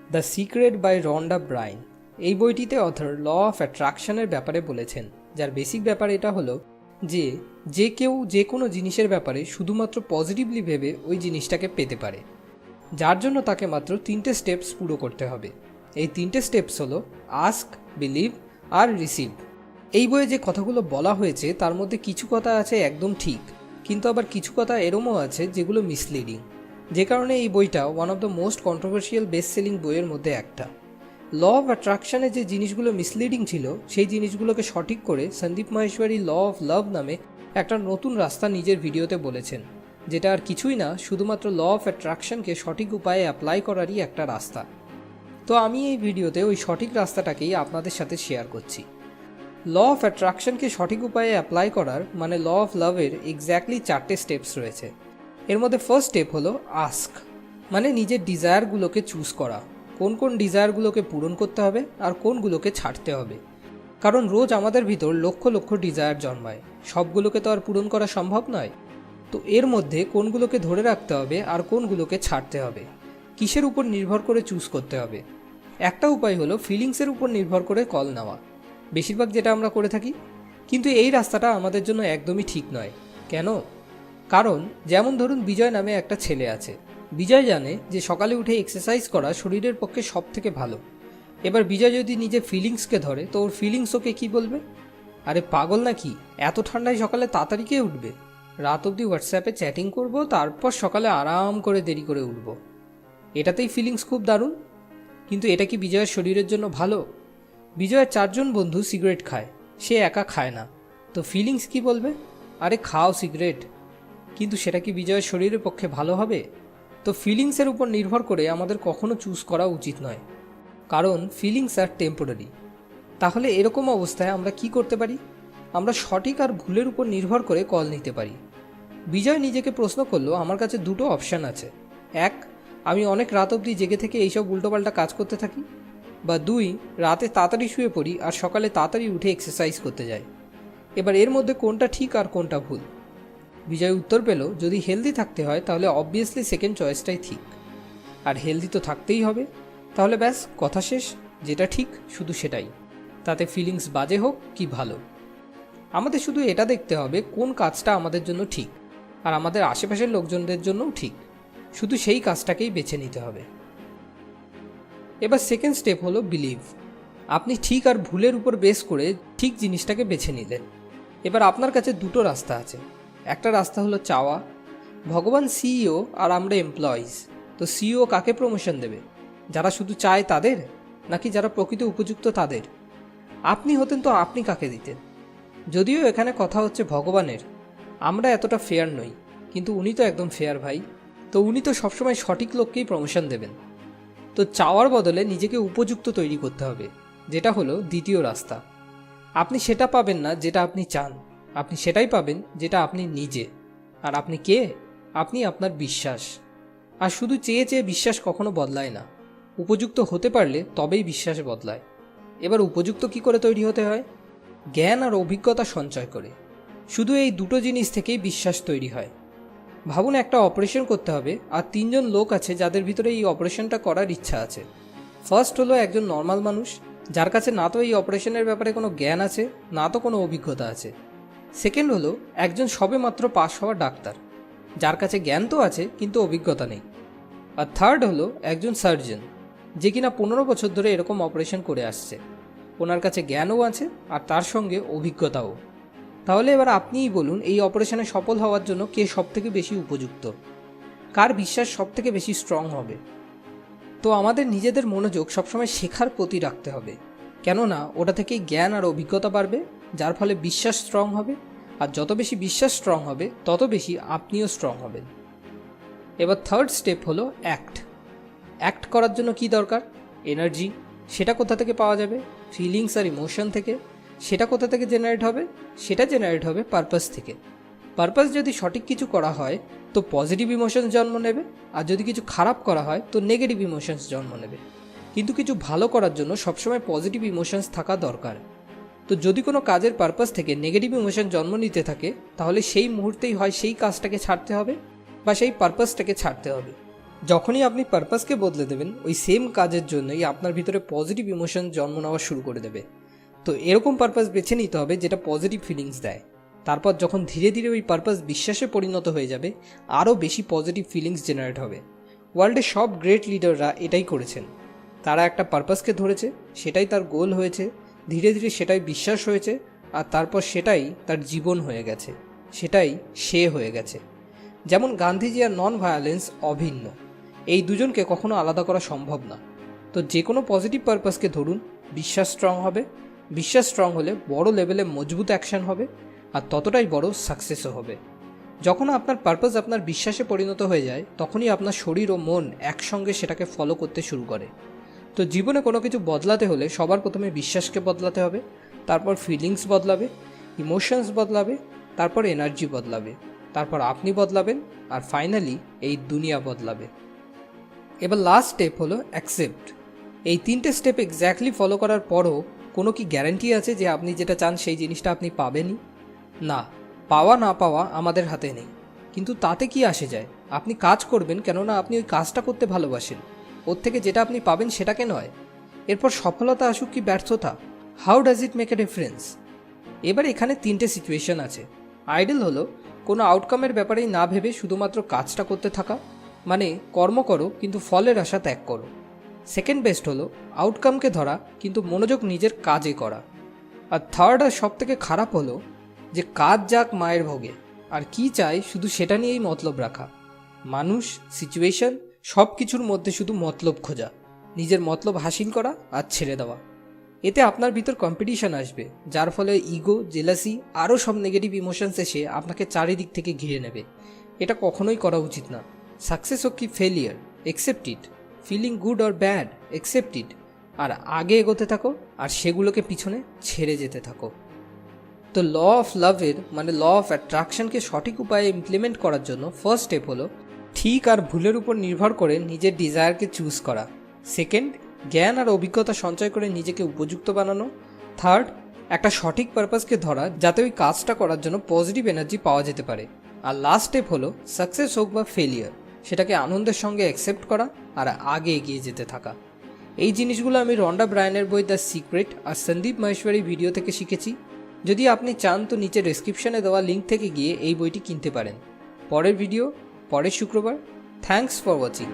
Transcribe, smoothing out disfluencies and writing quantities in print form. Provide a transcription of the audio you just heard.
The secret by Rhonda Byrne. এই বইটিতে author law of অ্যাট্রাকশনের ব্যাপারে বলেছেন, যার বেসিক ব্যাপার এটা হলো যে কেউ যে কোনো জিনিসের ব্যাপারে শুধুমাত্র পজিটিভলি ভেবে ওই জিনিসটাকে পেতে পারে, যার জন্য তাকে মাত্র 3টে স্টেপস পুরো করতে হবে। এই 3টে স্টেপস হলো আস্ক, বিলিভ আর রিসিভ। এই বইয়ে যে কথাগুলো বলা হয়েছে তার মধ্যে কিছু কথা আছে একদম ঠিক, কিন্তু আবার কিছু কথা এরমও আছে যেগুলো মিসলিডিং, যে কারণে এই বইটা one of the most controversial best selling বইয়ের মধ্যে একটা। ল অফ অ্যাট্রাকশনে যে জিনিসগুলো মিসলিডিং ছিল সেই জিনিসগুলোকে সঠিক করে Sandeep Maheshwari law of love নামে একটা নতুন রাস্তা নিজের ভিডিওতে বলেছেন, যেটা আর কিছুই না, শুধুমাত্র ল অফ অ্যাট্রাকশনকে সঠিক উপায়ে অ্যাপ্লাই করারই একটা রাস্তা। তো আমি এই ভিডিওতে ওই সঠিক রাস্তাটাকেই আপনাদের সাথে শেয়ার করছি। ল অফ অ্যাট্রাকশনকে সঠিক উপায়ে অ্যাপ্লাই করার মানে ল অফ লাভের এক্স্যাক্টলি 4টে স্টেপস রয়েছে। এর মধ্যে ফার্স্ট স্টেপ হলো আস্ক, মানে নিজের ডিজায়ারগুলোকে চুজ করা, কোন কোন ডিজায়ারগুলোকে পূরণ করতে হবে আর কোনগুলোকে ছাড়তে হবে। কারণ রোজ আমাদের ভিতর লক্ষ লক্ষ ডিজায়ার জন্মায়, সবগুলোকে তো আর পূরণ করা সম্ভব নয়। তো এর মধ্যে কোনগুলোকে ধরে রাখতে হবে আর কোনগুলোকে ছাড়তে হবে, কিসের উপর নির্ভর করে চুজ করতে হবে। একটা উপায় হলো ফিলিংসের উপর নির্ভর করে কল নেওয়া, বেশিরভাগ যেটা আমরা করে থাকি। কিন্তু এই রাস্তাটা আমাদের জন্য একদমই ঠিক নয়। কেন? কারণ যেমন ধরুন বিজয় নামে একটা ছেলে আছে। বিজয় জানে যে সকালে উঠে এক্সারসাইজ করা শরীরের পক্ষে সব থেকে ভালো। এবার বিজয় যদি নিজের ফিলিংসকে ধরে তো ওর ফিলিংস ওকে কী বলবে? আরে পাগল নাকি, এত ঠান্ডায় সকালে তাড়াতাড়ি কে উঠবে? রাত অবধি হোয়াটসঅ্যাপে চ্যাটিং করব, তারপর সকালে আরাম করে দেরি করে উঠব। এটাতেই ফিলিংস খুব দারুণ। কিন্তু এটা কি বিজয়ের শরীরের জন্য ভালো? বিজয়ের 4জন বন্ধু সিগারেট খায়, সে একা খায় না, তো ফিলিংস কি বলবে? আরে খাও সিগারেট। কিন্তু সেটা কি বিজয়ের শরীরের পক্ষে ভালো হবে? তো ফিলিংসের উপর নির্ভর করে আমাদের কখনো চুজ করা উচিত নয়, কারণ ফিলিংস আর টেম্পোরারি। তাহলে এরকম অবস্থায় আমরা কি করতে পারি? আমরা সঠিক আর ভুলের উপর নির্ভর করে কল নিতে পারি। বিজয় নিজেকে প্রশ্ন করলো, আমার কাছে 2টো অপশান আছে। 1, আমি অনেক রাত অবধি জেগে থেকে এইসব উল্টোপাল্টা কাজ করতে থাকি, বা 2, রাতে তাড়াতাড়ি শুয়ে পড়ি আর সকালে তাড়াতাড়ি উঠে এক্সারসাইজ করতে যাই। এবার এর মধ্যে কোনটা ঠিক আর কোনটা ভুল? বিজয় উত্তর পেল, যদি হেলদি থাকতে হয় তাহলে অবভিয়াসলি সেকেন্ড চয়েসটাই ঠিক। আর হেলদি তো থাকতেই হবে, তাহলে ব্যাস কথা শেষ, যেটা ঠিক শুধু সেটাই, তাতে ফিলিংস বাজে হোক কি ভালো। আমাদের শুধু এটা দেখতে হবে কোন কাজটা আমাদের জন্য ঠিক আর আমাদের আশেপাশের লোকজনদের জন্যও ঠিক, শুধু সেই কাজটাকেই বেছে নিতে হবে। এবার সেকেন্ড স্টেপ হলো বিলিভ। আপনি ঠিক আর ভুলের উপর বেস করে ঠিক জিনিসটাকে বেছে নিলেন। এবার আপনার কাছে 2টো রাস্তা আছে। একটা রাস্তা হলো চাওয়া। ভগবান সিইও আর আমরা এমপ্লয়িজ, তো সিইও কাকে প্রমোশন দেবে? যারা শুধু চায় তাদের, নাকি যারা প্রকৃত উপযুক্ত তাদের? আপনি হতেন তো আপনি কাকে দিতেন? যদিও এখানে কথা হচ্ছে ভগবানের, আমরা এতটা ফেয়ার নই, কিন্তু উনি তো একদম ফেয়ার ভাই, তো উনি তো সবসময় সঠিক লোককেই প্রমোশন দেবেন। তো চাওয়ার বদলে নিজেকে উপযুক্ত তৈরি করতে হবে, যেটা হলো দ্বিতীয় রাস্তা। আপনি সেটা পাবেন না যেটা আপনি চান, আপনি সেটাই পাবেন যেটা আপনি নিজে। আর আপনি কে? আপনি আপনার বিশ্বাস। আর শুধু চেয়ে চেয়ে বিশ্বাস কখনো বদলায় না, উপযুক্ত হতে পারলে তবেই বিশ্বাস বদলায়। এবার উপযুক্ত কি করে তৈরি হতে হয়? জ্ঞান আর অভিজ্ঞতা সঞ্চয় করে। শুধু এই 2টো জিনিস থেকেই বিশ্বাস তৈরি হয়। ভাবুন, একটা অপারেশন করতে হবে আর 3জন লোক আছে যাদের ভিতরে এই অপারেশনটা করার ইচ্ছা আছে। ফার্স্ট হলো একজন নর্মাল মানুষ, যার কাছে না তো এই অপারেশনের ব্যাপারে কোনো জ্ঞান আছে, না তো কোনো অভিজ্ঞতা আছে। সেকেন্ড হলো একজন সবেমাত্র পাশ হওয়া ডাক্তার, যার কাছে জ্ঞান তো আছে কিন্তু অভিজ্ঞতা নেই। আর থার্ড হলো একজন সার্জন, যে কিনা 15 বছর ধরে এরকম অপারেশন করে আসছে, ওনার কাছে জ্ঞানও আছে আর তার সঙ্গে অভিজ্ঞতাও। তাহলে এবার আপনিই বলুন, এই অপারেশনে সফল হওয়ার জন্য কে সবথেকে বেশি উপযুক্ত? কার বিশ্বাস সবথেকে বেশি স্ট্রং হবে? তো আমাদের নিজেদের মনোযোগ সবসময় শেখার প্রতি রাখতে হবে, কেননা ওটা থেকেই জ্ঞান আর অভিজ্ঞতা বাড়বে, যার ফলে বিশ্বাস স্ট্রং হবে। আর যত বেশি বিশ্বাস স্ট্রং হবে তত বেশি আপনিও স্ট্রং হবেন। এবার থার্ড স্টেপ হলো অ্যাক্ট। অ্যাক্ট করার জন্য কি দরকার? এনার্জি। সেটা কোথা থেকে পাওয়া যাবে? ফিলিংস আর ইমোশন থেকে। সেটা কোথা থেকে জেনারেট হবে? সেটা জেনারেট হবে পারপাস থেকে। পারপাস যদি সঠিক কিছু করা হয় তো পজিটিভ ইমোশনস জন্ম নেবে, আর যদি কিছু খারাপ করা হয় তো নেগেটিভ ইমোশনস জন্ম নেবে। কিন্তু কিছু ভালো করার জন্য সবসময় পজিটিভ ইমোশনস থাকা দরকার। তো যদি কোনো কাজের পারপাস থেকে নেগেটিভ ইমোশন জন্ম নিতে থাকে, তাহলে সেই মুহূর্তেই হয় সেই কাজটাকে ছাড়তে হবে বা সেই পারপাসটাকে ছাড়তে হবে। যখনই আপনি পারপাসকে বদলে দেবেন, ওই সেম কাজের জন্যই আপনার ভিতরে পজিটিভ ইমোশন জন্ম নেওয়া শুরু করে দেবে। তো এরকম পারপাস বেছে নিতে হবে যেটা পজিটিভ ফিলিংস দেয়। তারপর যখন ধীরে ধীরে ওই পারপাস বিশ্বাসে পরিণত হয়ে যাবে, আরও বেশি পজিটিভ ফিলিংস জেনারেট হবে। ওয়ার্ল্ডের সব গ্রেট লিডাররা এটাই করেছেন। তারা একটা পারপাসকে ধরেছে, সেটাই তার গোল হয়েছে, ধীরে ধীরে সেটাই বিশ্বাস হয়েছে, আর তারপর সেটাই তার জীবন হয়ে গেছে, সেটাই সে হয়ে গেছে। যেমন গান্ধীজি আর নন ভায়োলেন্স অভিন্ন, এই দুজনকে কখনো আলাদা করা সম্ভব না। তো যে কোনো পজিটিভ পারপাসকে ধরুন, বিশ্বাস স্ট্রং হবে, বিশ্বাস স্ট্রং হলে বড় লেভেলে মজবুত অ্যাকশন হবে, আর ততটাই বড় সাকসেসও হবে। যখন আপনার পারপাস আপনার বিশ্বাসে পরিণত হয়ে যায়, তখনই আপনার শরীর ও মন একসঙ্গে সেটাকে ফলো করতে শুরু করে। তো জীবনে কোনো কিছু বদলাতে হলে সবার প্রথমে বিশ্বাসকে বদলাতে হবে, তারপর ফিলিংস বদলাবে, ইমোশনস বদলাবে, তারপর এনার্জি বদলাবে, তারপর আপনি বদলাবেন, আর ফাইনালি এই দুনিয়া বদলাবে। এবার লাস্ট স্টেপ হলো অ্যাকসেপ্ট। এই 3টে স্টেপ এক্স্যাক্টলি ফলো করার পরও কোনো কি গ্যারান্টি আছে যে আপনি যেটা চান সেই জিনিসটা আপনি পাবেনই? না, পাওয়া না পাওয়া আমাদের হাতে নেই। কিন্তু তাতে কি আসে যায়? আপনি কাজ করবেন, কেননা আপনি ওই কাজটা করতে ভালোবাসেন। ওর থেকে যেটা আপনি পাবেন সেটাকে নয়। এরপর সফলতা আসুক কি ব্যর্থতা, how does it make a difference? এবার এখানে 3টে সিচুয়েশন আছে। আইডল হলো কোনো আউটকামের ব্যাপারেই না ভেবে শুধুমাত্র কাজটা করতে থাকা, মানে কর্ম করো কিন্তু ফলের আশা ত্যাগ করো। সেকেন্ড বেস্ট হলো আউটকামকে ধরা কিন্তু মনোযোগ নিজের কাজে করা। আর থার্ড আর সব থেকে খারাপ হলো যে কাজ যাক মায়ের ভোগে, আর কি চাই শুধু সেটা নিয়েই মতলব রাখা। মানুষ, সিচুয়েশন সব কিছুর মধ্যে শুধু মতলব খোঁজা, নিজের মতলব হাসিল করা আর ছেড়ে দেওয়া। এতে আপনার ভিতর কম্পিটিশন আসবে, যার ফলে ইগো, জেলাসি আরও সব নেগেটিভ ইমোশনস এসে আপনাকে চারিদিক থেকে ঘিরে নেবে। এটা কখনোই করা উচিত না। সাকসেস হোক কি failure, accept it. Feeling good or bad, accept it. আর আগে এগোতে থাকো, আর সেগুলোকে পিছনে ছেড়ে যেতে থাকো। তো ল অফ লাভের মানে ল অফ অ্যাট্রাকশনকে সঠিক উপায়ে ইমপ্লিমেন্ট করার জন্য ফার্স্ট স্টেপ হলো ঠিক আর ভুলের উপর নির্ভর করে নিজের ডিজায়ারকে চুজ করা। সেকেন্ড, জ্ঞান আর অভিজ্ঞতা সঞ্চয় করে নিজেকে উপযুক্ত বানানো। থার্ড, একটা সঠিক পারপাসকে ধরা যাতে ওই কাজটা করার জন্য পজিটিভ এনার্জি পাওয়া যেতে পারে। আর লাস্ট স্টেপ হলো সাকসেস হোক বা ফেলিয়ার, সেটাকে আনন্দের সঙ্গে অ্যাকসেপ্ট করা আর আগে এগিয়ে যেতে থাকা। এই জিনিসগুলো আমি রন্ডা ব্রায়ানের বই দ্য সিক্রেট আর সন্দীপ মাহেশ্বরী ভিডিও থেকে শিখেছি। যদি আপনি চান তো নিচে ডেসক্রিপশনে দেওয়া লিঙ্ক থেকে গিয়ে এই বইটি কিনতে পারেন। পরের ভিডিও পরের শুক্রবার। Thanks for watching.